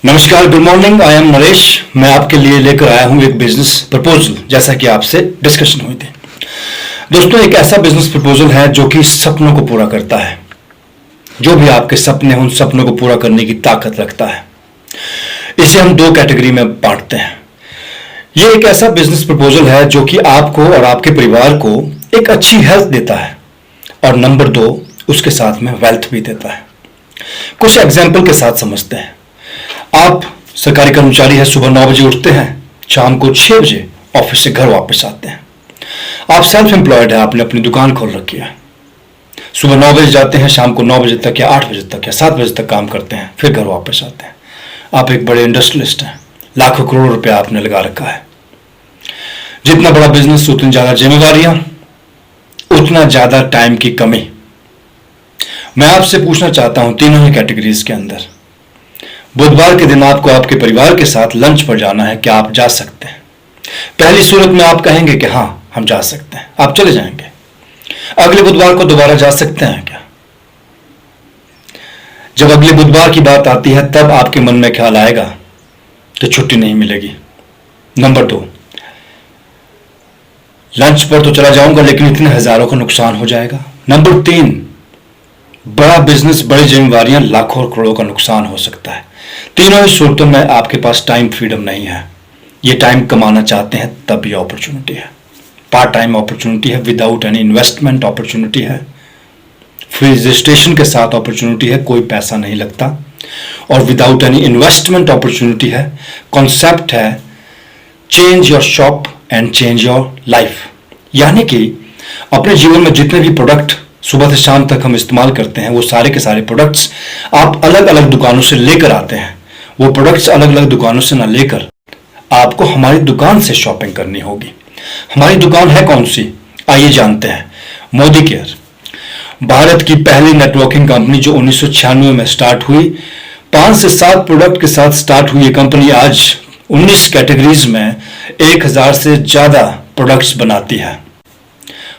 नमस्कार, good morning. I am Naresh. मैं आपके लिए लेकर आया हूं एक बिजनेस प्रपोजल, जैसा कि आपसे डिस्कशन हुई थी। दोस्तों, एक ऐसा बिजनेस प्रपोजल है जो कि सपनों को पूरा करता है। जो भी आपके सपने हैं, उन सपनों को पूरा करने की ताकत रखता है। इसे हम दो कैटेगरी में बांटते हैं। ये एक ऐसा बिजनेस प्रपोजल है जो कि आपको और आपके परिवार को एक अच्छी हेल्थ देता है, और नंबर 2, उसके साथ में वेल्थ भी देता है। कुछ एग्जाम्पल के साथ समझते हैं। आप सरकारी कर्मचारी हैं, सुबह 9 बजे उठते हैं, शाम को 6 बजे ऑफिस से घर वापस आते हैं। आप सेल्फ एम्प्लॉयड है, आपने अपनी दुकान खोल रखी है। सुबह 9 बजे जाते हैं, शाम को 9 बजे तक या 8 बजे तक या 7 बजे तक काम करते हैं, फिर घर वापस आते हैं। आप एक बड़े इंडस्ट्रियलिस्ट हैं, लाखों करोड़ रुपया आपने लगा रखा है। जितना बड़ा बिजनेस, उतनी ज्यादा जिम्मेदारियां, उतना ज्यादा टाइम की कमी। मैं आपसे पूछना चाहता हूं, तीनों ही कैटेगरीज के अंदर बुधवार के दिन आपको आपके परिवार के साथ लंच पर जाना है, क्या आप जा सकते हैं? पहली सूरत में आप कहेंगे कि हाँ, हम जा सकते हैं, आप चले जाएंगे। अगले बुधवार को दोबारा जा सकते हैं क्या? जब अगले बुधवार की बात आती है, तब आपके मन में ख्याल आएगा कि छुट्टी नहीं मिलेगी। नंबर 2, लंच पर तो चला जाऊंगा, लेकिन इतने हजारों का नुकसान हो जाएगा। नंबर 3, बड़ा बिजनेस, बड़ी जिम्मेवारियां, लाखों और करोड़ों का नुकसान हो सकता है। तीनों ही सूरतों में आपके पास टाइम फ्रीडम नहीं है। ये टाइम कमाना चाहते हैं, तब ये अपॉर्चुनिटी है। पार्ट टाइम अपॉर्चुनिटी है, विदाउट एनी इन्वेस्टमेंट अपॉर्चुनिटी है, फ्री रजिस्ट्रेशन के साथ अपॉर्चुनिटी है, कोई पैसा नहीं लगता, और विदाउट एनी इन्वेस्टमेंट अपॉर्चुनिटी है। कॉन्सेप्ट है change your shop and change your life. यानी कि अपने जीवन में जितने भी प्रोडक्ट सुबह से शाम तक हम इस्तेमाल करते हैं, वो सारे के सारे प्रोडक्ट्स आप अलग अलग दुकानों से लेकर आते हैं। वो प्रोडक्ट्स अलग अलग दुकानों से ना लेकर आपको हमारी दुकान से शॉपिंग करनी होगी। हमारी दुकान है कौन सी? आइए जानते हैं। मोदी केयर, भारत की पहली नेटवर्किंग कंपनी जो 1996 में स्टार्ट हुई। 5 से 7 प्रोडक्ट के साथ स्टार्ट हुई ये कंपनी आज 19 कैटेगरीज में 1000 से ज्यादा प्रोडक्ट्स बनाती है।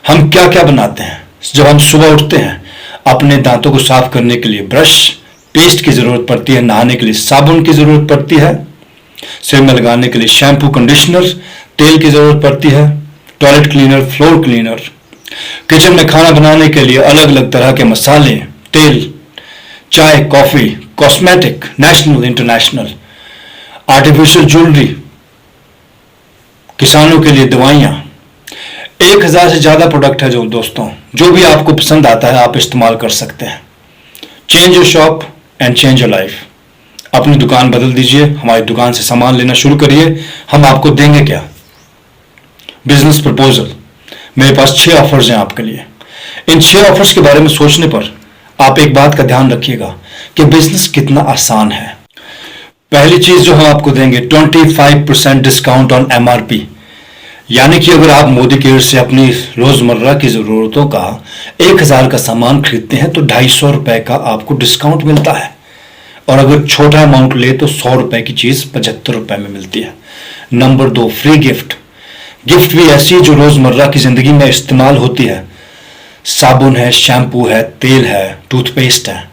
हम क्या क्या बनाते हैं? जब हम सुबह उठते हैं, अपने दांतों को साफ करने के लिए ब्रश, पेस्ट की जरूरत पड़ती है, नहाने के लिए साबुन की जरूरत पड़ती है, सिर में लगाने के लिए शैम्पू, कंडीशनर, तेल की जरूरत पड़ती है, toilet cleaner, floor cleaner, kitchen में खाना बनाने के लिए अलग अलग तरह के मसाले, तेल, चाय, coffee, cosmetic, national, international, artificial jewellery, किसानों के लिए दवाइयां। 1000 से ज्यादा प्रोडक्ट है जो दोस्तों, जो भी आपको पसंद आता है आप इस्तेमाल कर सकते हैं। Change your shop and change your life. अपनी दुकान बदल दीजिए, हमारी दुकान से सामान लेना शुरू करिए। हम आपको देंगे क्या? Business proposal. मेरे पास 6 ऑफर्स हैं आपके लिए। इन 6 ऑफर्स के बारे में सोचने पर आप एक बात का ध्यान रखिएगा कि बिजनेस कितना आसान है। पहली चीज जो हम आपको देंगे, 25% डिस्काउंट ऑन MRP। यानी कि अगर आप मोदी केयर से अपनी रोजमर्रा की जरूरतों का 1000 का सामान खरीदते हैं तो 250 रुपए का आपको डिस्काउंट मिलता है, और अगर छोटा अमाउंट ले तो 100 रुपए की चीज 75 रुपए में मिलती है। Number 2, free gift. गिफ्ट भी ऐसी जो रोजमर्रा की जिंदगी में इस्तेमाल होती है। साबुन है, शैम्पू है, तेल है, टूथपेस्ट है,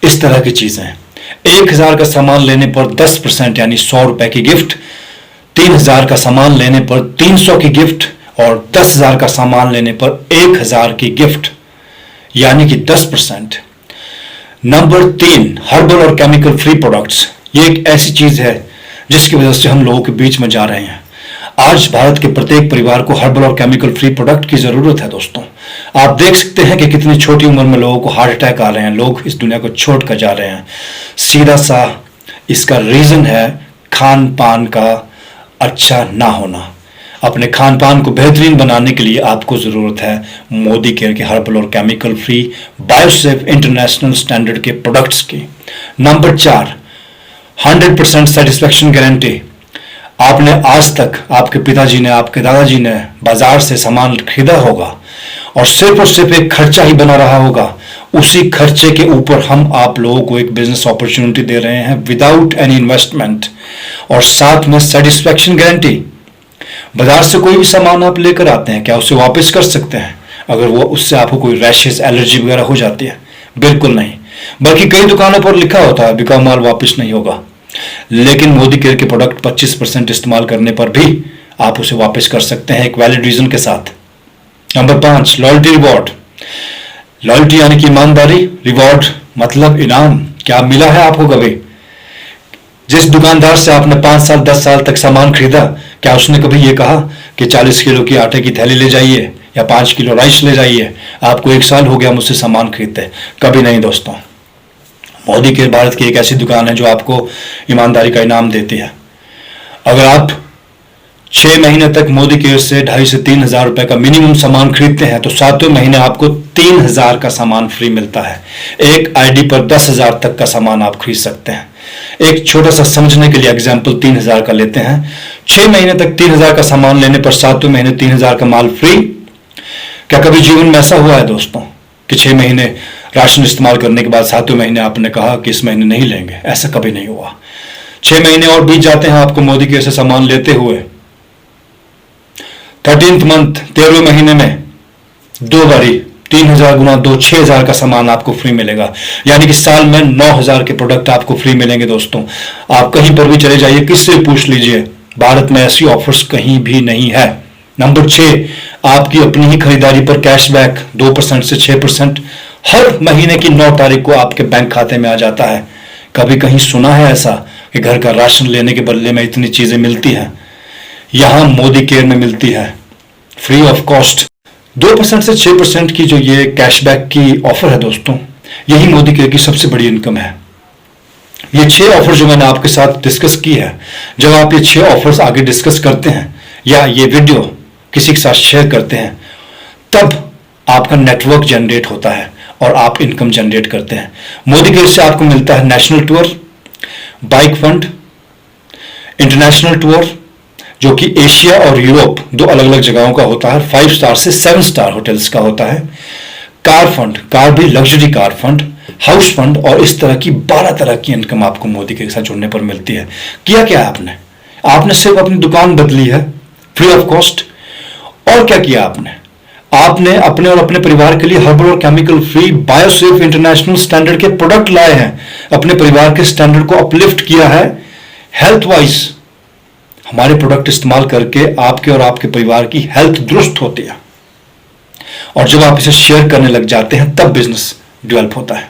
इस तरह की चीजें। 1000 का सामान लेने पर 10% यानी 100 रुपए की गिफ्ट, 3000 का सामान लेने पर 300 की गिफ्ट, और 10,000 का सामान लेने पर 1000 की गिफ्ट, यानी कि 10%। नंबर 3, हर्बल और केमिकल फ्री प्रोडक्ट्स। ये एक ऐसी चीज है जिसकी वजह से हम लोगों के बीच में जा रहे हैं। आज भारत के प्रत्येक परिवार को हर्बल और केमिकल फ्री प्रोडक्ट की जरूरत है दोस्तों। आप देख सकते हैं कि कितनी छोटी उम्र में लोगों को हार्ट अटैक आ रहे हैं, लोग इस दुनिया को छोड़कर जा रहे हैं। सीधा सा इसका रीजन है खान पान का अच्छा ना होना। अपने खान पान को बेहतरीन बनाने के लिए आपको जरूरत है मोदी केयर के हर्बल और केमिकल फ्री, बायोसेफ, इंटरनेशनल स्टैंडर्ड के प्रोडक्ट्स की। Number 4, 100% satisfaction guarantee. आपने आज तक, आपके पिताजी ने, आपके दादाजी ने बाजार से सामान खरीदा होगा और सिर्फ एक खर्चा ही बना रहा होगा। उसी खर्चे के ऊपर हम आप लोगों को एक बिजनेस अपॉर्चुनिटी दे रहे हैं विदाउट एनी इन्वेस्टमेंट, और साथ में सेटिस्फैक्शन गारंटी। बाजार से कोई भी सामान आप लेकर आते हैं, क्या उसे वापस कर सकते हैं अगर वो उससे आपको कोई रैशेस, एलर्जी वगैरह हो जाती है? बिल्कुल नहीं। बल्कि कई दुकानों पर लिखा होता है बिका माल वापस नहीं होगा। लेकिन मोदी केयर के प्रोडक्ट 25% इस्तेमाल करने पर भी आप उसे वापस कर सकते हैं एक वैलिड रीजन के साथ। Number 5, loyalty reward. लॉयल्टी यानी कि ईमानदारी, रिवॉर्ड मतलब इनाम। क्या मिला है आपको कभी? जिस दुकानदार से आपने 5 साल 10 साल तक सामान खरीदा, क्या उसने कभी यह कहा कि 40 किलो की आटे की थैली ले जाइए या 5 किलो राइस ले जाइए, आपको 1 साल हो गया मुझसे सामान खरीदते? कभी नहीं दोस्तों। मोदी केयर भारत की एक ऐसी दुकान है जो आपको ईमानदारी का इनाम देती है। अगर आप 6 महीने तक मोदी केयर से 2,500 से 3,000 रुपए का मिनिमम सामान खरीदते हैं तो 7वें महीने आपको 3,000 का सामान फ्री मिलता है। एक आईडी पर 10,000 तक का सामान आप खरीद सकते हैं। एक छोटा सा समझने के लिए एग्जाम्पल 3,000 का लेते हैं। 6 महीने तक 3,000 का सामान लेने पर 7वें महीने 3,000 का माल फ्री। क्या कभी जीवन में ऐसा हुआ है दोस्तों कि 6 महीने राशन इस्तेमाल करने के बाद 7वें महीने आपने कहा कि इस महीने नहीं लेंगे? ऐसा कभी नहीं हुआ। 6 महीने और बीत जाते हैं आपको मोदी केयर से सामान लेते हुए। 13th मंथ 13वें महीने में 2 बारी 3,000 गुना 2 6,000 का सामान आपको फ्री मिलेगा। यानी कि साल में 9,000 के प्रोडक्ट आपको फ्री मिलेंगे दोस्तों। आप कहीं पर भी चले जाइए, किससे पूछ लीजिए, भारत में ऐसी ऑफर्स कहीं भी नहीं है। नंबर 6, आपकी अपनी ही खरीदारी पर कैशबैक 2% से 6% हर महीने की 9 तारीख को आपके बैंक खाते में आ जाता है। कभी कहीं सुना है ऐसा कि घर का राशन लेने के बदले में इतनी चीजें मिलती हैं? यहां मोदी केयर में मिलती है फ्री ऑफ कॉस्ट। 2% से 6% की जो ये कैशबैक की ऑफर है दोस्तों, यही मोदी केयर की सबसे बड़ी इनकम है। ये 6 ऑफर जो मैंने आपके साथ डिस्कस की है, जब आप ये 6 ऑफर्स आगे डिस्कस करते हैं या ये वीडियो किसी के साथ शेयर करते हैं, तब आपका नेटवर्क जनरेट होता है और आप इनकम जनरेट करते हैं। मोदी केयर से आपको मिलता है national tour, bike fund, international tour जो कि एशिया और यूरोप 2 अलग अलग जगहों का होता है, 5 स्टार से 7 स्टार होटल्स का होता है, कार फंड, कार भी luxury car fund, house fund, और इस तरह की 12 तरह की इनकम आपको मोदी के साथ जुड़ने पर मिलती है। किया क्या आपने? आपने सिर्फ अपनी दुकान बदली है फ्री ऑफ कॉस्ट। और क्या किया आपने? आपने अपने और अपने परिवार के लिए हर्बल और केमिकल फ्री बायोसेफ इंटरनेशनल स्टैंडर्ड के प्रोडक्ट लाए हैं। अपने परिवार के स्टैंडर्ड को अपलिफ्ट किया है हेल्थ वाइज। हमारे प्रोडक्ट इस्तेमाल करके आपके और आपके परिवार की हेल्थ दुरुस्त होती है, और जब आप इसे शेयर करने लग जाते हैं तब बिजनेस डेवलप होता है।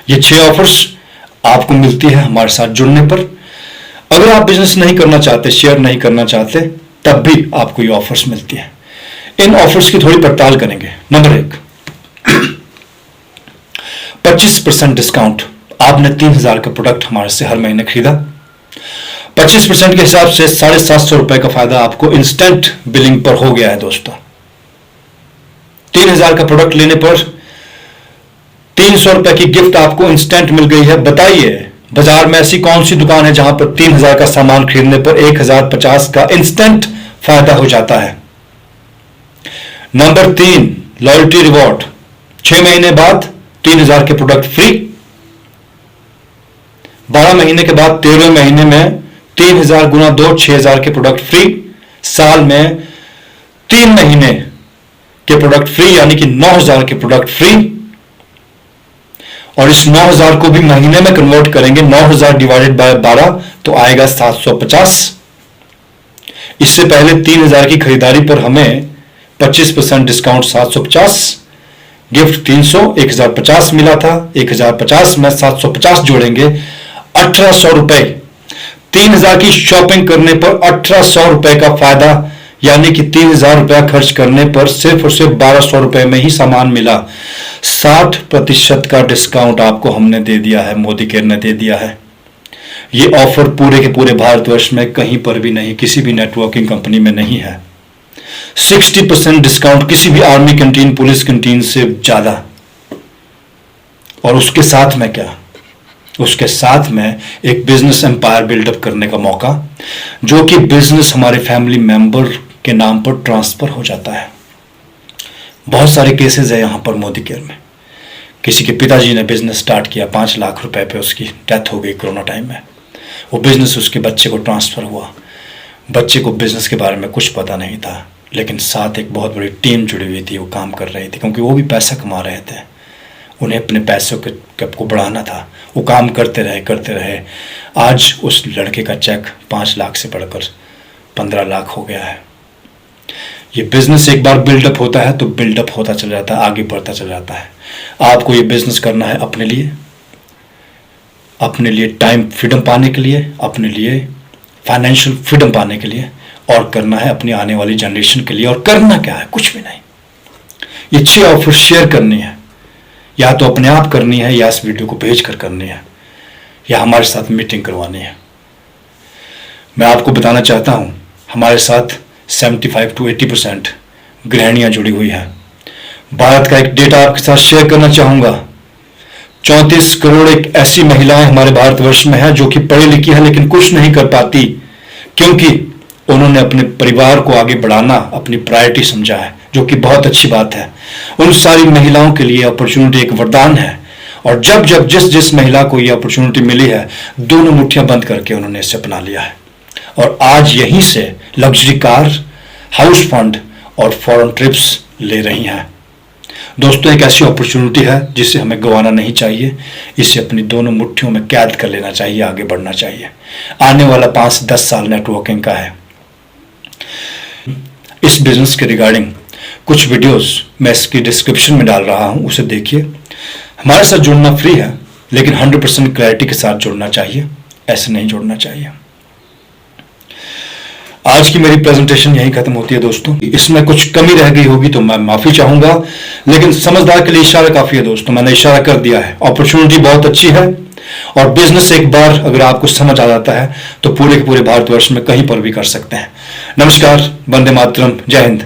ये 6 ऑफर्स आपको मिलती है हमारे साथ जुड़ने पर। अगर आप बिजनेस नहीं करना चाहते, शेयर नहीं करना चाहते, तब भी आपको ये ऑफर्स मिलती है। इन ऑफर्स की थोड़ी पड़ताल करेंगे। Number 1, 25% discount. आपने 3,000 का प्रोडक्ट हमारे से हर महीने खरीदा, 25% के हिसाब से 750 रुपए का फायदा आपको इंस्टेंट बिलिंग पर हो गया है दोस्तों। 3,000 का प्रोडक्ट लेने पर 300 रुपए की गिफ्ट आपको इंस्टेंट मिल गई है। बताइए बाजार में ऐसी कौन सी दुकान है जहां पर 3,000 का सामान खरीदने पर 1,050 का इंस्टेंट फायदा हो जाता है। Number 3, loyalty reward. 6 महीने बाद 3,000 के प्रोडक्ट फ्री, 12 महीने के बाद 13वें महीने में 3,000 गुना 2 6,000 के प्रोडक्ट फ्री, साल में 3 महीने के प्रोडक्ट फ्री, यानी कि 9,000 के प्रोडक्ट फ्री। और इस 9,000 को भी महीने में कन्वर्ट करेंगे, 9,000 डिवाइडेड बाय 12 तो आएगा 750। इससे पहले 3,000 की खरीदारी पर हमें 25% डिस्काउंट 750, गिफ्ट 300, 1,050 मिला था। 1,050 में 750 जोड़ेंगे, 1,800 रुपए। 3,000 की शॉपिंग करने पर 1,800 रुपए का फायदा, यानी कि 3,000 रुपया खर्च करने पर सिर्फ और सिर्फ 1,200 रुपए में ही सामान मिला। 60% का डिस्काउंट आपको हमने दे दिया है, मोदी केयर ने दे दिया है। ये ऑफर पूरे के पूरे भारतवर्ष में कहीं पर भी नहीं, किसी भी नेटवर्किंग कंपनी में नहीं है। 60% डिस्काउंट किसी भी आर्मी कैंटीन, पुलिस कैंटीन से ज्यादा। और उसके साथ में क्या? उसके साथ में एक बिजनेस एम्पायर बिल्डअप करने का मौका, जो कि बिजनेस हमारे फैमिली मेंबर के नाम पर ट्रांसफर हो जाता है। बहुत सारे केसेस है यहां पर मोदी केयर में। किसी के पिताजी ने बिजनेस स्टार्ट किया, 5 लाख रुपए पे उसकी डेथ हो गई कोरोना टाइम में। वो बिजनेस उसके बच्चे को ट्रांसफर हुआ। बच्चे को बिजनेस के बारे में कुछ पता नहीं था, लेकिन साथ एक बहुत बड़ी टीम जुड़ी हुई थी, वो काम कर रही थी, क्योंकि वो भी पैसा कमा रहे थे। उन्हें अपने पैसों को बढ़ाना था। वो काम करते रहे। आज उस लड़के का चेक 5 लाख से बढ़कर 15 लाख हो गया है। ये बिजनेस एक बार बिल्डअप होता है तो बिल्डअप होता चला जाता है, आगे बढ़ता चला जाता है। आपको ये बिजनेस करना है अपने लिए टाइम फ्रीडम पाने के लिए, अपने लिए फाइनेंशियल फ्रीडम पाने के लिए, और करना है अपनी आने वाली जनरेशन के लिए। और करना क्या है? कुछ भी नहीं। ये 6 ऑफर शेयर करनी है, या तो अपने आप करनी है, या इस वीडियो को भेज कर करनी है, या हमारे साथ मीटिंग करवानी है। मैं आपको बताना चाहता हूं, हमारे साथ 75 to 80% गृहिणियां जुड़ी हुई हैं। भारत का एक डेटा आपके साथ शेयर करना चाहूंगा। 34 करोड़ एक ऐसी महिलाएं हमारे भारतवर्ष में हैं जो कि पढ़ी लिखी हैं लेकिन कुछ नहीं कर पाती, क्योंकि उन्होंने अपने परिवार को आगे बढ़ाना अपनी प्रायोरिटी समझा है, जो कि बहुत अच्छी बात है। उन सारी महिलाओं के लिए अपॉर्चुनिटी एक वरदान है, और जब जब जिस महिला को यह अपॉर्चुनिटी मिली है, दोनों मुट्ठियां बंद करके उन्होंने इसे अपना लिया है, और आज यहीं से लग्जरी कार, हाउस फंड और फॉरेन ट्रिप्स ले रही हैं। दोस्तों, एक ऐसी अपॉर्चुनिटी है जिसे हमें गंवाना नहीं चाहिए। इसे अपनी दोनों मुट्ठियों में कैद कर लेना चाहिए, आगे बढ़ना चाहिए। आने वाला 5 से 10 साल नेटवर्किंग का है। इस बिजनेस के रिगार्डिंग कुछ वीडियोस मैं इसकी डिस्क्रिप्शन में डाल रहा हूं, उसे देखिए। हमारे साथ जुड़ना फ्री है, लेकिन 100% क्लैरिटी के साथ जुड़ना चाहिए, ऐसे नहीं जुड़ना चाहिए। आज की मेरी प्रेजेंटेशन यहीं खत्म होती है दोस्तों। इसमें कुछ कमी रह गई होगी तो मैं माफी चाहूंगा, लेकिन समझदार के लिए इशारा काफी है दोस्तों। मैंने इशारा कर दिया है। अपॉर्चुनिटी बहुत अच्छी है, और बिजनेस एक बार अगर आपको समझ आ जाता है तो पूरे के पूरे भारतवर्ष में कहीं पर भी कर सकते हैं। नमस्कार, वंदे मातरम, जय हिंद।